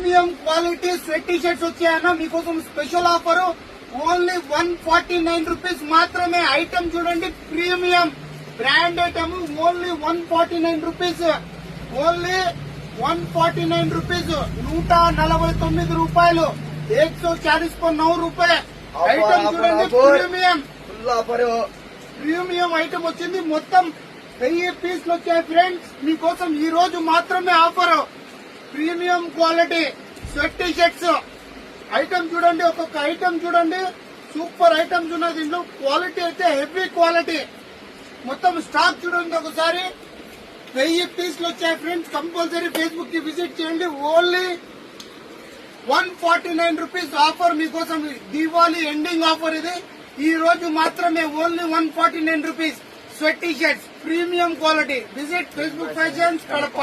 Premium quality sweat T shirts వచ్చాయన్న మీకోసం special offer only 149 rupees మాత్రమే. ఐటమ్ చూడండి, premium brand item only 149 rupees. Only 149 rupees, 149 రూపాయలు. 149 రూపాయలు. ఐటమ్ చూడండి, ప్రీమియం ఐటమ్ వచ్చింది. మొత్తం 1000 పీస్లు వచ్చాయి ఫ్రెండ్స్. మీకోసం ఈ రోజు మాత్రమే offer. Premium quality sweat T shirts item చూడండి, ఒక్కొక్క ఐటమ్ చూడండి, సూపర్ ఐటమ్స్ ఉన్నాయి దీంట్లో. క్వాలిటీ అయితే హెవీ క్వాలిటీ. మొత్తం స్టాక్ చూడండి ఒకసారి. 1000 పీస్లు వచ్చాయి ఫ్రెండ్స్. కంపల్సరీ ఫేస్బుక్ కి విజిట్ చేయండి. ఓన్లీ 149 రూపీస్ ఆఫర్ మీకోసం. దీపావళి ఎండింగ్ ఆఫర్ ఇది. ఈ రోజు మాత్రమే only 149 rupees sweat T shirts premium quality. Visit Facebook fashions Kadapa.